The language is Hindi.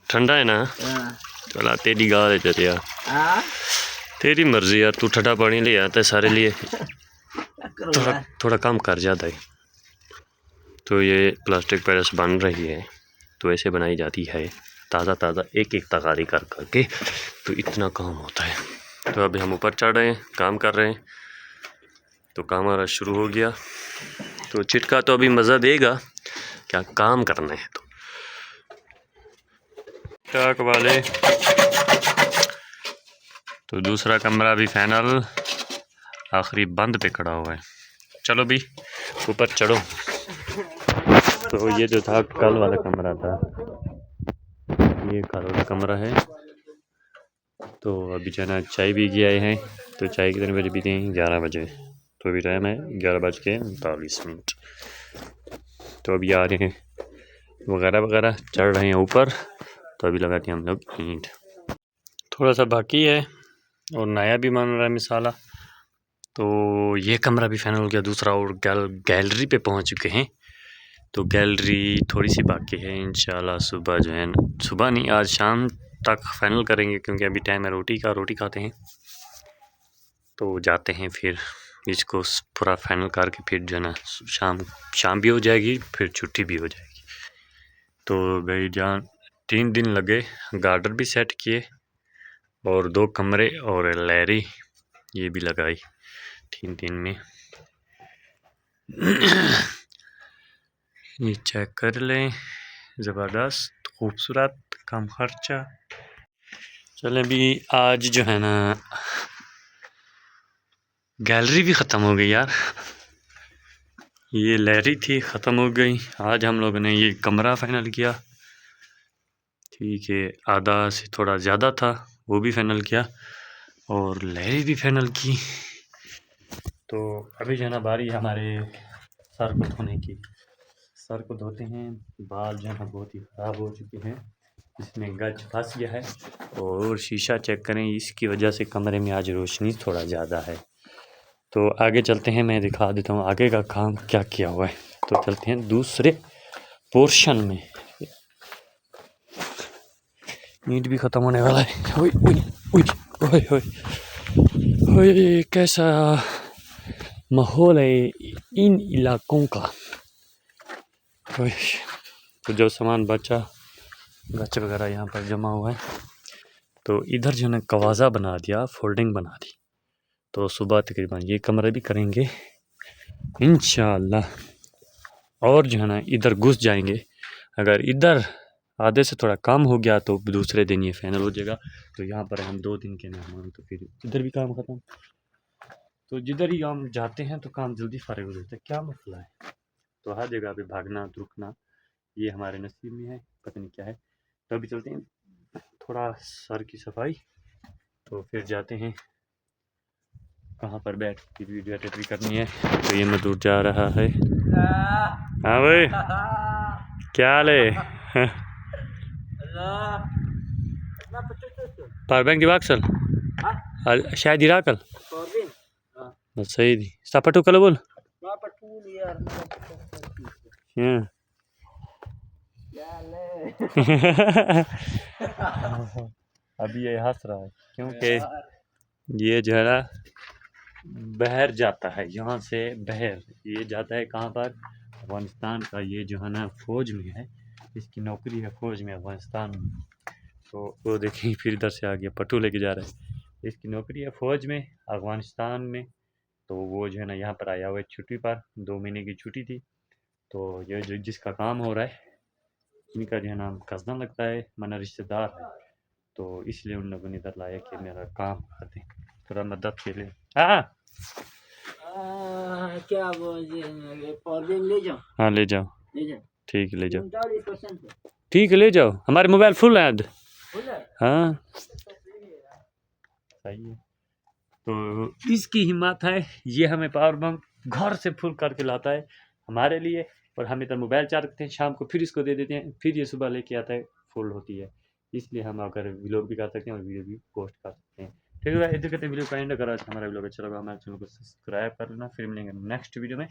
ठंडा है ना? चला तेरी गाल है चल यार, तेरी मर्जी यार। तू ठंडा पानी ले आता है सारे लिए, थोड़ा कम कर जाता है। तो ये प्लास्टिक पैलेस बन रही है, तो ऐसे बनाई जाती है ताज़ा ताज़ा एक एक तगारी कर करके, तो इतना काम होता है। तो अभी हम ऊपर चढ़ रहे हैं, काम कर रहे हैं, तो काम हमारा शुरू हो गया। तो चिटका तो अभी मज़ा देगा, क्या काम करना है। तो टक वाले, तो दूसरा कमरा भी फाइनल, आखिरी बंद पे खड़ा हुआ है। चलो भी ऊपर चढ़ो। तो ये जो था कल वाला कमरा था, ये कल वाला कमरा है। तो अभी जो है ना चाय भी किए आए हैं, तो चाय कितने बजे पीते हैं? 11 बजे। तो अभी टाइम है 11:39। तो अभी आ रहे हैं वगैरह वगैरह, चढ़ रहे हैं ऊपर। तो अभी लगाते हैं हम लोग ईंट, थोड़ा सा बाकी है और नया भी बन रहा है मिसाला। तो ये कमरा भी फाइनल हो गया दूसरा, और गैलरी पे पहुंच चुके हैं। तो गैलरी थोड़ी सी बाकी है, इंशाल्लाह सुबह जो है ना, सुबह नहीं आज शाम तक फाइनल करेंगे, क्योंकि अभी टाइम है रोटी का, रोटी खाते हैं तो जाते हैं। फिर इसको पूरा फाइनल करके फिर जो है ना शाम भी हो जाएगी, फिर छुट्टी भी हो जाएगी। तो भाई जान 3 दिन लगे, गार्डर भी सेट किए और 2 कमरे और लैरी ये भी लगाई 3 दिन में। ये चेक कर लें, ज़बरदस्त खूबसूरत, कम खर्चा। चलें भी आज जो है ना गैलरी भी ख़त्म हो गई यार, ये लहरी थी ख़त्म हो गई। आज हम लोगों ने ये कमरा फाइनल किया, ठीक है, आधा से थोड़ा ज़्यादा था वो भी फाइनल किया और लहरी भी फाइनल की। तो अभी जो है ना बारी हमारे सर को धोने की, सर को धोते हैं। बाल जो है ना बहुत ही ख़राब हो चुके हैं, इसमें गज फंस गया है। और शीशा चेक करें, इसकी वजह से कमरे में आज रोशनी थोड़ा ज़्यादा है। तो आगे चलते हैं, मैं दिखा देता हूँ आगे का काम क्या किया हुआ है। तो चलते हैं दूसरे पोर्शन में। ईंट भी ख़त्म होने वाला है। ओए ओए ओए ओए ओए, कैसा माहौल है इन इलाकों का। तो जो सामान बचा गच वगैरह यहाँ पर जमा हुआ है, तो इधर जो है ना कवाजा बना दिया, फोल्डिंग बना दी। तो सुबह तकरीबन ये कमरा भी करेंगे इंशाअल्लाह। और जो है ना इधर घुस जाएंगे, अगर इधर आधे से थोड़ा कम हो गया तो दूसरे दिन ये फाइनल हो जाएगा। तो यहाँ पर हम 2 दिन के मेहमान, तो फिर इधर भी काम ख़त्म। तो जिधर ही हम जाते हैं तो काम जल्दी फारिग हो जाता है, क्या मसला है। तो हर जगह पे भागना रुकना ये हमारे नसीब में है, पता नहीं क्या है। तो अभी चलते हैं थोड़ा सर की सफाई, तो फिर जाते हैं कहाँ पर बैठ के वीडियो एडिट भी करनी है। तो ये मजदूर जा रहा है। हाँ भाई क्या हाल है? पावर बैंक की बाक्सल शायद हीरा कल सही थी सपटू कल बोल। अभी ये हंस रहा है क्योंकि ये जो है ना बहर जाता है, यहाँ से बहर ये जाता है कहाँ पर? अफगानिस्तान का। ये जो है ना फ़ौज में है, इसकी नौकरी है फ़ौज में अफगानिस्तान में। तो वो देखिए फिर इधर से आ गया, पट्टू लेके जा रहा है। इसकी नौकरी है फ़ौज में अफगानिस्तान में। तो वो जो है ना यहाँ पर आया हुआ है छुट्टी पर, 2 महीने की छुट्टी थी। तो ये जो जिसका काम हो रहा है इनका जो है ना कज़ना लगता है, मना रिश्तेदार है। तो इसलिए उन लोगों ने इधर लाया कि मेरा काम करते थोड़ा मदद के लिए। हाँ क्या बोल ले जाओ। हाँ ले जाओ, ठीक है ले जाओ, ठीक है ले जाओ, हमारे मोबाइल फुल है। हाँ सही है। तो इसकी हिम्मत है, ये हमें पावर बैंक घर से फुल करके लाता है हमारे लिए, और हम इधर मोबाइल चार्ज रखते हैं, शाम को फिर इसको दे देते हैं, फिर ये सुबह लेके आता है, फुल होती है। इसलिए हम अगर व्लॉग भी कर सकते हैं और वीडियो भी पोस्ट कर सकते हैं। ठीक है, इधर कहते वीडियो का एंड करा, हमारा व्लॉग अच्छा लगा हमारे चैनल को सब्सक्राइब कर लेना। फिर मिलेंगे नेक्स्ट वीडियो में।